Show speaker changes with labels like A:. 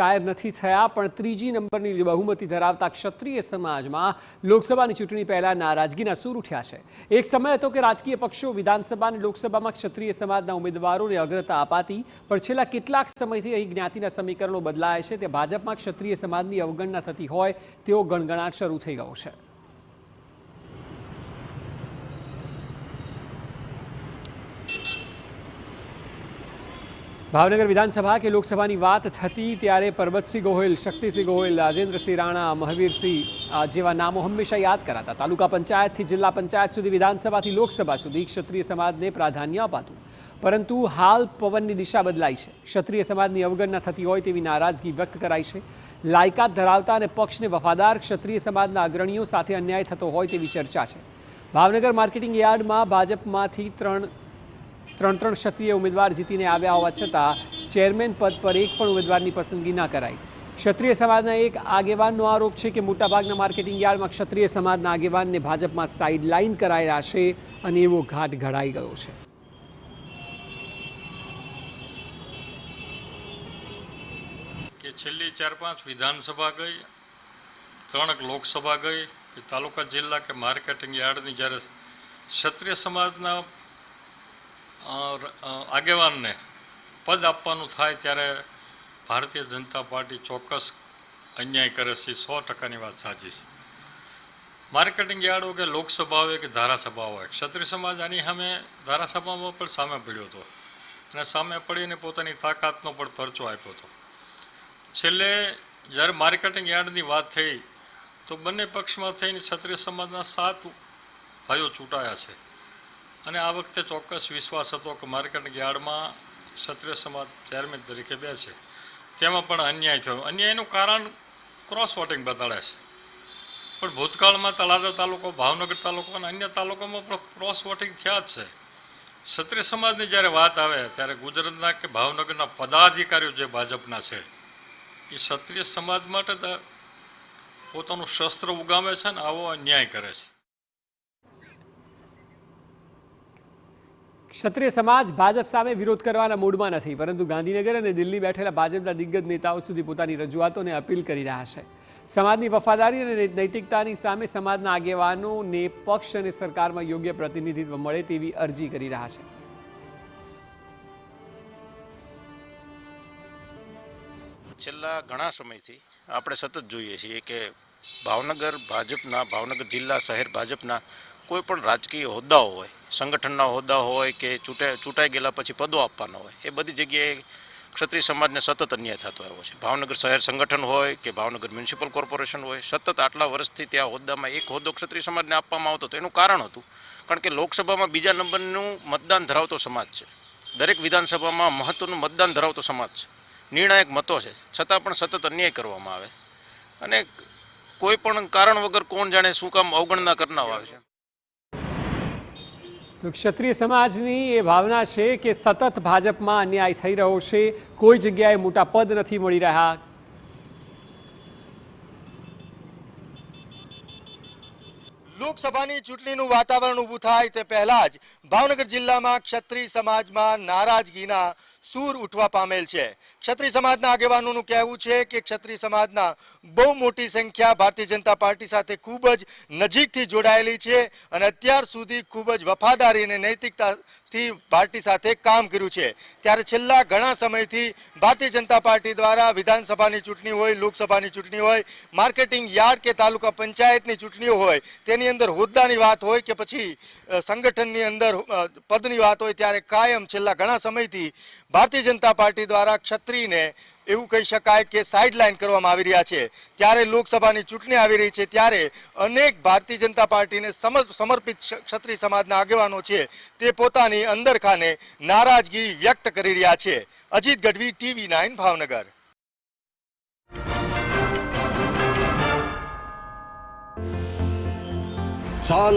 A: જાહેર નથી થયા પણ ત્રીજી નંબરની બહુમતી ધરાવતા ક્ષત્રિય સમાજમાં લોકસભાની ચૂંટણી પહેલા નારાજગીના સૂર ઉઠ્યા છે। એક સમય હતો કે રાજકીય પક્ષો વિધાનસભા અને લોકસભામાં ક્ષત્રિય સમાજના ઉમેદવારોને અગ્રતા અપાતી, પણ છેલ્લા કેટલાક સમયથી અહીં જ્ઞાતિના સમીકરણો બદલાયા છે। તે ભાજપમાં ક્ષત્રિય સમાજની અવગણના થતી હોય તેવો ગણગણાટ શરૂ થઈ ગયો છે। भावनगर विधानसभा के लोकसभा की बात थी त्यारे परबतसिंह गोहिल, शक्तिसिंह गोहिल, राजेन्द्रसिंह राणा, महावीरसिंह जेवा नामों हमेशा याद कराता। तालुका पंचायत थी जिला पंचायत सुधी, विधानसभा थी लोकसभा सुधी क्षत्रिय समाज ने प्राधान्य अपातुं, परंतु हाल पवननी दिशा बदलाई है। क्षत्रिय समाजनी अवगणना थती होय तेवी नाराजगी व्यक्त कराई है। लायकात धरावता अने पक्षने वफादार क्षत्रिय समाजना अग्रणीओ साथे अन्याय थतो होय तेवी चर्चा है। भावनगर मार्केटिंग यार्ड में भाजपमांथी त्रण क्षत्रिय उम्मीदवार जीतीने आव्या होवा छतां चेरमेन पद पर एक पण उम्मीदवारनी पसंदगी न कराई। क्षत्रिय समाजना एक आगेवाननो आरोप है कि मोटाभागना मार्केटिंग यार्ड में क्षत्रिय समाजना आगेवानने भाजपमां साइडलाइन कराया है अने एवो घाट घड़ाई गयो छे।
B: कि छेल्ली 4-5 विधानसभा गई, 3 लोकसभा गई, तालुका जिला के मार्केटिंग यार्डनी ज्यारे क्षत्रिय समाजना आगेवान ने पद आपवानुं थाय त्यारे भारतीय जनता पार्टी चौक्कस अन्याय करे छे। 100% बात साची छे। मार्केटिंग यार्ड हो के लोकसभा हो कि धारासभा हो, क्षत्रिय समाज आनी सामे धारासभामां पण सामे पड्यो हतो अने सामे पड़ीने पोतानी ताकातनो पण परचो आप्यो हतो। छेल्ले ज्यारे मार्केटिंग यार्डनी वात थई तो बंने पक्षमां थईने क्षत्रिय समाजना 7 भाईओ चूंटाया छे અને આ વખતે ચોક્કસ વિશ્વાસ હતો કે માર્કેટિંગ યાર્ડમાં ક્ષત્રિય સમાજ ચેરમેન તરીકે બેસે, તેમાં પણ અન્યાય થયો। અન્યાયનું કારણ ક્રોસ વોટિંગ બતાડે છે, પણ ભૂતકાળમાં તળાજા તાલુકો, ભાવનગર તાલુકો અને અન્ય તાલુકામાં પણ ક્રોસ વોટિંગ થયા જ છે। ક્ષત્રિય સમાજની જ્યારે વાત આવે ત્યારે ગુજરાતના કે ભાવનગરના પદાધિકારીઓ જે ભાજપના છે એ ક્ષત્રિય સમાજ માટે પોતાનું શસ્ત્ર ઉગામે છે ને આવો અન્યાય કરે છે।
A: क्षत्रिय समाज भाजप सामे विरोध करवाना मूडमां नथी, परंतु गांधीनगर और दिल्ली बैठेला भाजपना दिग्गज नेताओं सुधी पोतानी रजूआतोने अपील करी रह्या छे। समाजनी वफादारी और नैतिकतानी सामे समाजना आगेवानोने पक्ष और सरकारमां योग्य प्रतिनिधित्व मळे तेवी अरजी करी रह्या छे।
C: छेल्ला घणा समयथी आपणे सतत जोईए छीए के भावनगर भाजपना, भावनगर जिल्ला शहर भाजपना कोईपण राजकीय होद्दाओ होय, संगठनना होद्दा होय के चूंटाई गेला पछी पदों आपवाना होय, ए बधी जग्याए क्षत्रिय समाजने सतत अन्याय थतो आव्यो छे। भावनगर शहर संगठन होय के भावनगर म्युनिसिपल कॉर्पोरेशन होय, सतत आटला वर्षथी त्यां होद्दामां एक होद्दो क्षत्रिय समाजने आपवामां आवतो तो एनुं कारण हतुं कारण के लोकसभामां बीजा नंबरनुं मतदान धरावतो समाज छे। दरेक विधानसभामां महत्वनुं मतदान धरावतो समाज छे, निर्णायक मतो छे, छतां पण सतत अन्याय करवामां आवे अने कोईपण कारण वगर कोण जाणे शुं काम अवगणना करनार आवे छे।
A: तो क्षत्रिय समाजनी ये भावना है कि सतत भाजप में अन्याय थई रह्यो छे, कोई जग्याए मोटा पद नहीं मळी रह्या।
D: लोकसभानी चूंटणीनुं वातावरण ऊभुं थाय ते पहेला ज भावनगर जिल्लामां क्षत्रिय समाजमां नाराजगीना सूर उठवा पामेल छे। क्षत्रिय समाजना आगेवानोनुं कहेवुं छे कि क्षत्रिय समाजना बहु मोटी संख्या भारतीय जनता पार्टी साथे खूब ज नजीकथी जोडायेली छे अने अत्यार सुधी खूब ज वफादारी अने नैतिकताथी पार्टी साथे काम कर्युं छे। त्यारे छेल्ला घणा समयथी भारतीय जनता पार्टी द्वारा विधानसभानी चूंटणी होय, लोकसभानी चूंटणी होय, मार्केटिंग यार्ड के तालुका पंचायतनी चूंटणीओ होय, तेनी अंदर होद्दानी वात होय के पछी संगठननी अंदर पदनी वात होय, त्यारे कायम छेल्ला घणा समयथी भारतीय जनता पार्टी द्वारा क्षत्रियने एवं कही शकाय कि साइडलाइन करवामां आवी रह्या छे। त्यारे लोकसभानी चूंटणी आवी रही है त्यारे अनेक भारतीय जनता पार्टी ने समर्पित क्षत्रिय समाजना आगेवानो छे ते पोतानी अंदर खाने नाराजगी व्यक्त करी रह्या छे। अजीत गढ़वी, TV9 भावनगर।
E: साल